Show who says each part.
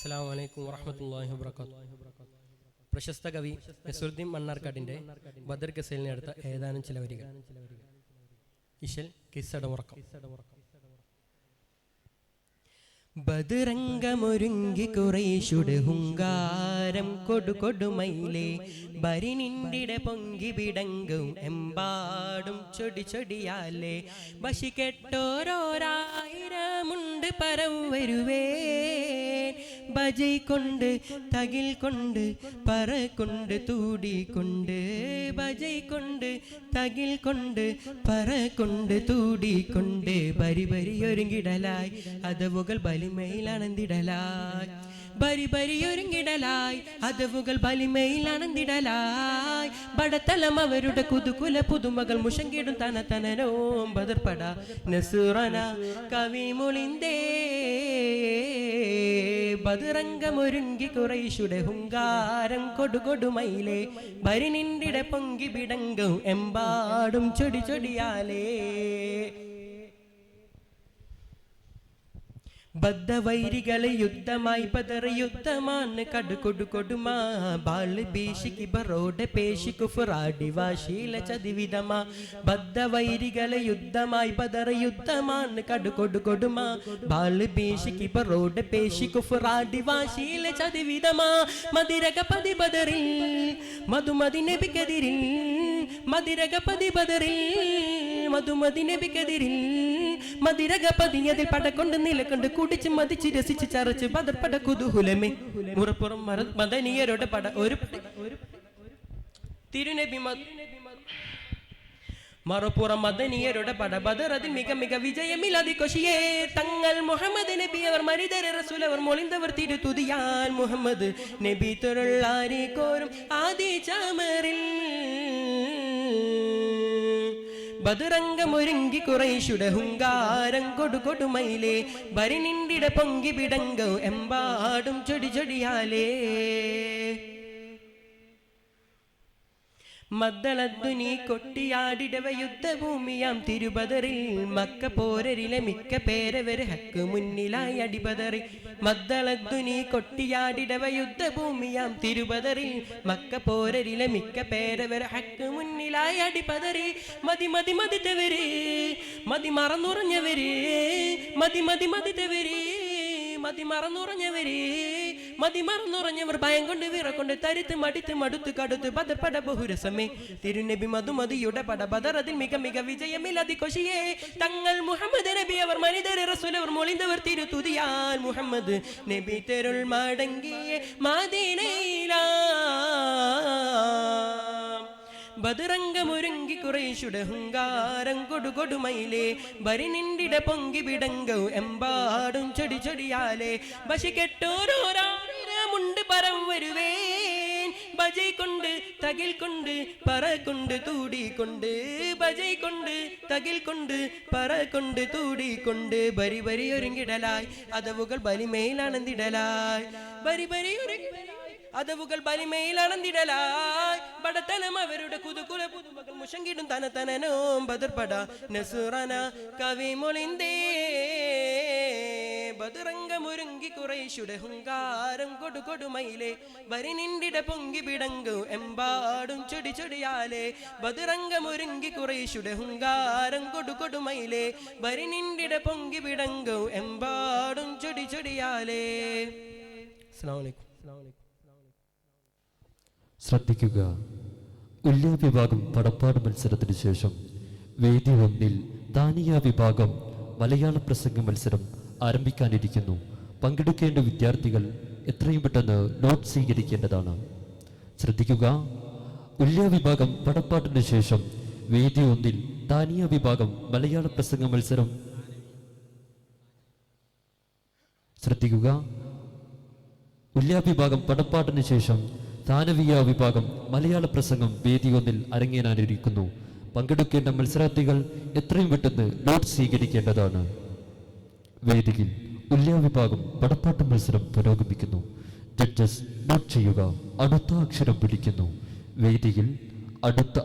Speaker 1: അസ്സലാമു അലൈക്കും വറഹ്മത്തുള്ളാഹി വബറകാതുഹു. പ്രശസ്ത കവി നസറുദ്ദീൻ മണ്ണാർക്കാടിന്റെ ബദർ ഗസലിനെ അടുത്ത ഏതാനും ചില വരികൾ. ഇശൽ കിസ്സടമുറക്കം. ബദറംഗമൊരുങ്ങി ഖുറൈശുടെ ഹുങ്കാരം കൊടുകൊടുമയിലെ ബരിനിണ്ടിട പൊങ്കി വിടങ്ങും എമ്പാടും ചൊടി ചൊടിയാലേ ബശി കെട്ടോരോരായിരമുണ്ട് പരം വരുവേ ബജൈ കൊണ്ട് തകിൽ കൊണ്ട് പറ കൊണ്ട് തൂടിക്കൊണ്ട് ബജൈ കൊണ്ട് തകിൽ കൊണ്ട് പറ കൊണ്ട് തൂടിക്കൊണ്ട് ബരി ബരി ഒരുങ്ങിടലായി അതവുകൾ ബലിമയിലണന്തിടലായി ബരി ബരി ഒരുങ്ങിടലായി അതവുകൾ ബലിമയിലണന്തിടലായി ബടത്തലം അവരുടെ കുതുകുല പുതുമകൾ മുഷങ്കിടും തന തനനോം ബദർപട നസുറന കവി മുളിന്തേ ബദറംഗമൊരുങ്ങി ഖുറൈശുടെ ഹുങ്കാരം കൊടുകൊടുമയിലെ ബരിനിണ്ടിട പൊങ്കി വിടങ്ങും എമ്പാടും ചൊടി ചൊടിയാലേ ബദ്ധവൈരികളെ യുദ്ധമായി ബദർ യുദ്ധമാണ് കടുകൊടുകൊടുമാ ബാള് ഭീഷിക്ക് ബറോടെ പേശിക്കു ഫുറാടി വാശീല ചതിവിധമാ ബദ്ധവൈരികളെ യുദ്ധമായി ബദർ യുദ്ധമാണ് കടുകൊടുകൊടുമാ ബാള് ഭീഷിക്ക് ബറോടെ പേശിക്കു ഫുറാടി വാശീല ചതിവിധമാ മദിരകപതി ബദറിൽ മധുമതി നബിക്കെതിരിൽ മദിരകപതി ബദറിൽ മധുമതി നബിക്കെതിരിൽ മദിരകപതി അതിൽ പടക്കൊണ്ട് നിലക്കൊണ്ട് കുടിച്ച് മതിച്ച് രസിച്ച് ചറച്ച് ബദർപട കുതൂഹലമേ മുറപ്പുറം മദനിയരുടെ പട ഒരു തിരുനബി മറുപുറം മദനിയരുടെ പട ബദർ അതിൽ മിക മിക വിജയമില്ലാതി കൊശിയേ തങ്ങൾ മുഹമ്മദ് നബി അവർ മരിതരെ റസൂൽ അവർ മൊളിന്തവർ തിരുതുതിയാൻ മുഹമ്മദ് നബി തൊരുള്ളാരി കോരും ആദി ചാമറിൽ ബദറംഗമൊരുങ്ങി ഖുറൈശുടെ ഹുങ്കാരം കൊടുകൊടുമയിലെ ബരിനിണ്ടിട പൊങ്കി വിടങ്ങും എമ്പാടും ചൊടി ചൊടിയാലേ മദ്ദളദ്ദുനി കൊട്ടിയാടിടവ യുദ്ധഭൂമിയാം തിരുബദറിൽ മക്ക പോരരിലെ മിക്ക പേരവര് ഹക്ക് മുന്നിലായി അടിബദറി മദ്ദളദ്ദുനി കൊട്ടിയാടിടവ യുദ്ധഭൂമിയാം തിരുബദറിൽ മക്ക പോരരിലെ മിക്ക പേരവര് ഹക്ക് മുന്നിലായി അടിപദറി മതി മതി മതിത്തവര് മതി മറന്നുറഞ്ഞവര് മതി മതി മതിത്തവര് മതി മറന്നുറഞ്ഞവര് മതി മറന്നുറഞ്ഞവർ ഭയം കൊണ്ട് വിറക്കൊണ്ട് തരിത്ത് മടിത്ത് മടുത്ത് കടുത്ത് ബദർപട ബഹുരസമേ തിരുനബി മധുമതിയുടെ പട ബദർ അതിൽ മിക മിക വിജയമില്ലാതി കൊശിയേ തങ്ങൾ മുഹമ്മദ് നബി അവർ മനിതരെ റസൂൽ അവർ മൊളിന്തവർ തിരുതുതിയാൻ മുഹമ്മദ് നബി തെരുൾ മടങ്ങിയ മദീനയിലാ ബദറംഗമൊരുങ്ങി ഖുറൈശുടെ ഹുങ്കാരം കൊടുകൊടുമയിലെ ബരിനിണ്ടിട പൊങ്കി വിടങ്ങും എമ്പാടും ചൊടി ചൊടിയാലേ ബശി കെട്ടോരോരായിരമുണ്ട് പരം വരുവേൻ ബജൈ കൊണ്ട് തകിൽ കൊണ്ട് പറ കൊണ്ട് തൂടിക്കൊണ്ട് ബജൈ കൊണ്ട് തകിൽ കൊണ്ട് പറ കൊണ്ട് തൂടിക്കൊണ്ട് ബരി ബരി ഒരുങ്ങിടലായി അതവുകൾ ബലിമേലാണെന്നിടലായി ബരി ബരി ഒരുങ്ങിടലായി അതവുകൾ ബലിമയിലണന്തിടലായി ബടത്തലം അവരുടെ കുതുകുല പുതുമകൾ മുഷങ്കിടും തന തനനോം ബദർപട നസുറന കവി മൊളിന്തേ ബദറംഗമൊരുങ്ങി ഖുറൈശുടെ ഹുങ്കാരം കൊടുകൊടുമയിലെ ബരിനിണ്ടിട പൊങ്കി വിടങ്ങും എമ്പാടും ചൊടി ചൊടിയാലേ ബദറംഗമൊരുങ്ങി ഖുറൈശുടെ ഹുങ്കാരം കൊടുകൊടുമയിലെ ബരിനിണ്ടിട പൊങ്കി വിടങ്ങും എമ്പാടും ചൊടി ചൊടിയാലേ. അസ്സലാമു അലൈക്കും.
Speaker 2: ശ്രദ്ധിക്കുക, ഉല്യ വിഭാഗം പടപ്പാട് മത്സരത്തിന് ശേഷം വേദി 1 ദാനിയ വിഭാഗം മലയാള പ്രസംഗ മത്സരം ആരംഭിക്കാനിരിക്കുന്നു. പങ്കെടുക്കേണ്ട വിദ്യാർത്ഥികൾ എത്രയും പെട്ടെന്ന് നോട്ട് സ്വീകരിക്കേണ്ടതാണ്. ശ്രദ്ധിക്കുക, ഉല്യ വിഭാഗം പടപ്പാട്ടിന് ശേഷം വേദി 1 ദാനിയ വിഭാഗം മലയാള പ്രസംഗ മത്സരം. ശ്രദ്ധിക്കുക, ഉല്യ വിഭാഗം പടപ്പാട്ടിന് ശേഷം താനവിയ വിഭാഗം മലയാള പ്രസംഗം വേദി 1 അരങ്ങേറാനിരിക്കുന്നു. പങ്കെടുക്കേണ്ട മത്സരാർത്ഥികൾ എത്രയും പെട്ടെന്ന് നോട്ട് സ്വീകരിക്കേണ്ടതാണ്. വേദിയിൽ ഉല്യ വിഭാഗം പടപ്പാട്ട് മത്സരം പുരോഗമിക്കുന്നു. ജഡ്ജസ് നോട്ട് ചെയ്യുക. അടുത്ത അക്ഷരം പിടിക്കുന്നു. വേദിയിൽ അടുത്ത